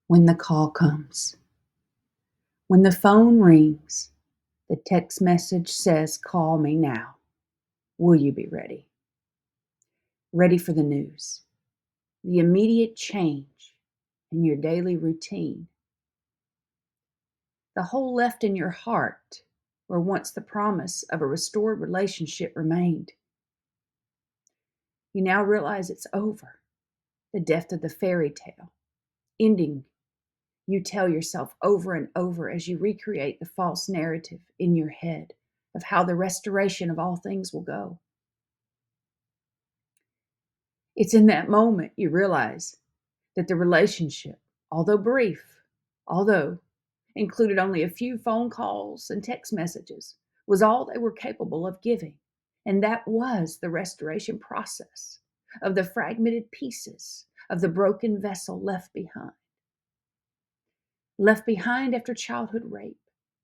when the call comes. When the phone rings, the text message says, "Call me now." Will you be ready? Ready for the news, the immediate change in your daily routine, the hole left in your heart where once the promise of a restored relationship remained. You now realize it's over, the death of the fairy tale, ending you tell yourself over and over as you recreate the false narrative in your head of how the restoration of all things will go. It's in that moment you realize that the relationship, although brief, although included only a few phone calls and text messages, was all they were capable of giving. And that was the restoration process of the fragmented pieces of the broken vessel left behind. Left behind after childhood rape,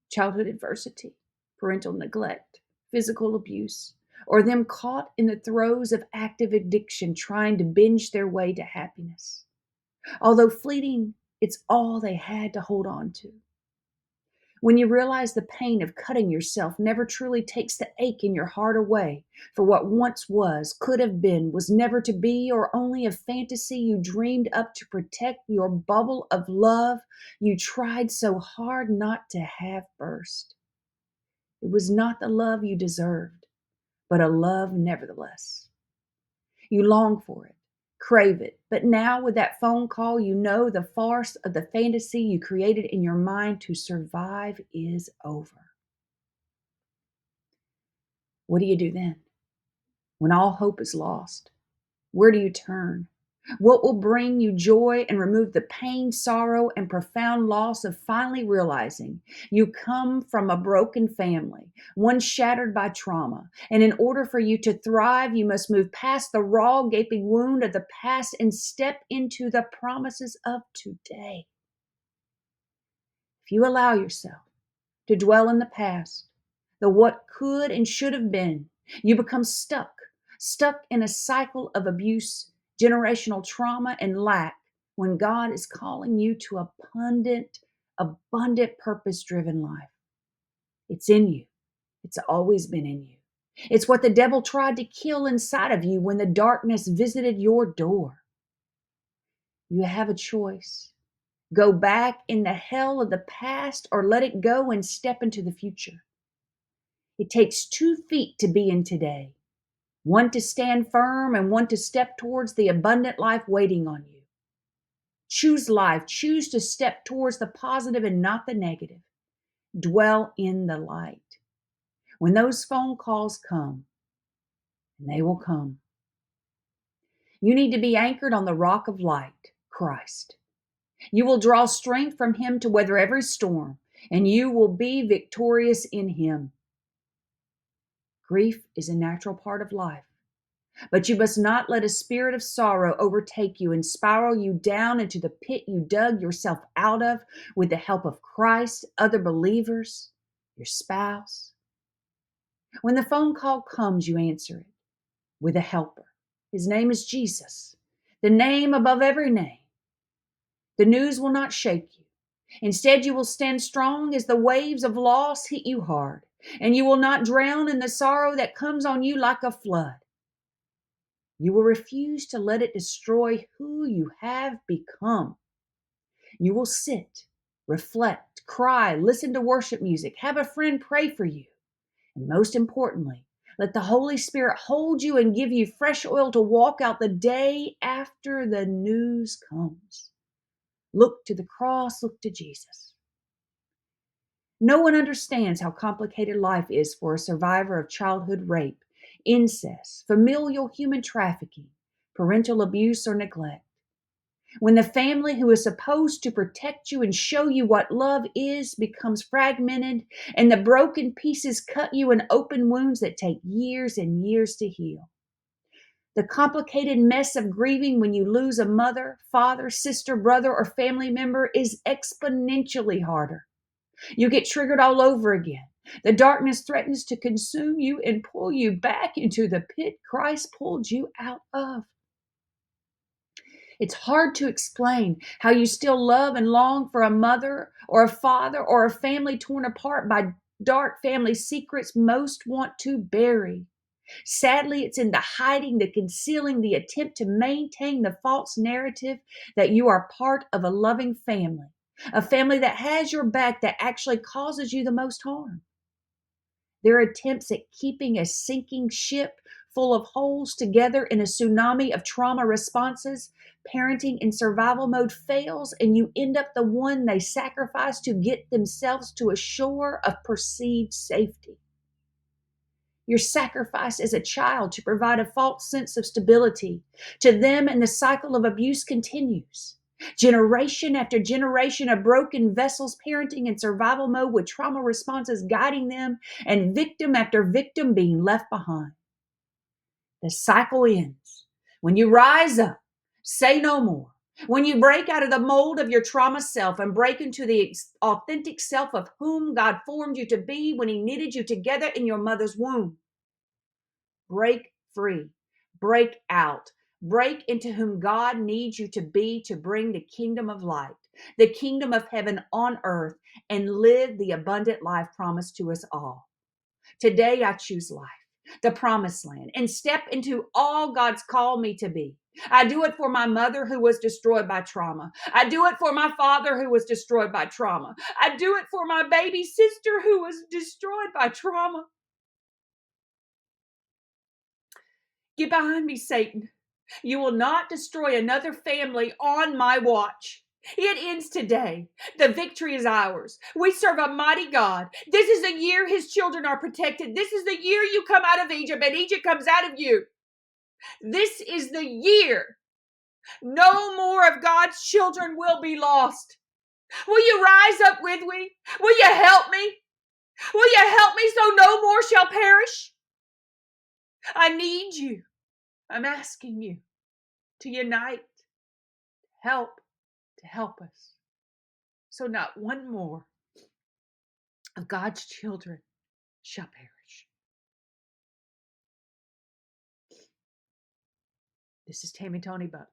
childhood adversity, parental neglect, physical abuse, or them caught in the throes of active addiction trying to binge their way to happiness. Although fleeting, it's all they had to hold on to. When you realize the pain of cutting yourself never truly takes the ache in your heart away for what once was, could have been, was never to be, or only a fantasy you dreamed up to protect your bubble of love you tried so hard not to have burst. It was not the love you deserved, but a love nevertheless. You long for it, crave it, but now with that phone call, you know the farce of the fantasy you created in your mind to survive is over. What do you do then? When all hope is lost, where do you turn? What will bring you joy and remove the pain, sorrow, and profound loss of finally realizing you come from a broken family, one shattered by trauma, and in order for you to thrive, you must move past the raw, gaping wound of the past and step into the promises of today. If you allow yourself to dwell in the past, the what could and should have been, you become stuck in a cycle of abuse, generational trauma, and lack when God is calling you to abundant, purpose-driven life. It's in you. It's always been in you. It's what the devil tried to kill inside of you when the darkness visited your door. You have a choice. Go back in the hell of the past or let it go and step into the future. It takes 2 feet to be in today. One to stand firm and one to step towards the abundant life waiting on you. Choose life. Choose to step towards the positive and not the negative. Dwell in the light. When those phone calls come, and they will come, you need to be anchored on the rock of light, Christ. You will draw strength from Him to weather every storm, and you will be victorious in Him. Grief is a natural part of life. But you must not let a spirit of sorrow overtake you and spiral you down into the pit you dug yourself out of with the help of Christ, other believers, your spouse. When the phone call comes, you answer it with a helper. His name is Jesus, the name above every name. The news will not shake you. Instead, you will stand strong as the waves of loss hit you hard, and you will not drown in the sorrow that comes on you like a flood. You will refuse to let it destroy who you have become. You will sit, reflect, cry, listen to worship music, have a friend pray for you. And most importantly, let the Holy Spirit hold you and give you fresh oil to walk out the day after the news comes. Look to the cross, look to Jesus. No one understands how complicated life is for a survivor of childhood rape, incest, familial human trafficking, parental abuse, or neglect. When the family who is supposed to protect you and show you what love is becomes fragmented, and the broken pieces cut you in open wounds that take years and years to heal. The complicated mess of grieving when you lose a mother, father, sister, brother, or family member is exponentially harder. You get triggered all over again. The darkness threatens to consume you and pull you back into the pit Christ pulled you out of. It's hard to explain how you still love and long for a mother or a father or a family torn apart by dark family secrets most want to bury. Sadly, it's in the hiding, the concealing, the attempt to maintain the false narrative that you are part of a loving family, a family that has your back, that actually causes you the most harm. Their attempts at keeping a sinking ship full of holes together in a tsunami of trauma responses, parenting in survival mode fails, and you end up the one they sacrifice to get themselves to a shore of perceived safety. Your sacrifice as a child to provide a false sense of stability to them, and the cycle of abuse continues. Generation after generation of broken vessels parenting in survival mode with trauma responses guiding them, and victim after victim being left behind. The cycle ends when you rise up, say no more. When you break out of the mold of your trauma self and break into the authentic self of whom God formed you to be when He knitted you together in your mother's womb. Break free, break out, break into whom God needs you to be to bring the kingdom of light, the kingdom of heaven on earth, and live the abundant life promised to us all. Today, I choose life, the promised land, and step into all God's called me to be. I do it for my mother who was destroyed by trauma. I do it for my father who was destroyed by trauma. I do it for my baby sister who was destroyed by trauma. Get behind me, Satan. You will not destroy another family on my watch. It ends today. The victory is ours. We serve a mighty God. This is the year His children are protected. This is the year you come out of Egypt and Egypt comes out of you. This is the year. No more of God's children will be lost. Will you rise up with me? Will you help me? Will you help me so no more shall perish? I need you. I'm asking you to unite, to help us, so not one more of God's children shall perish. This is Tammy Tony Butler,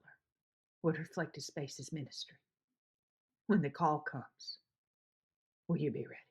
Would Reflected Spaces Ministry. When the call comes, will you be ready?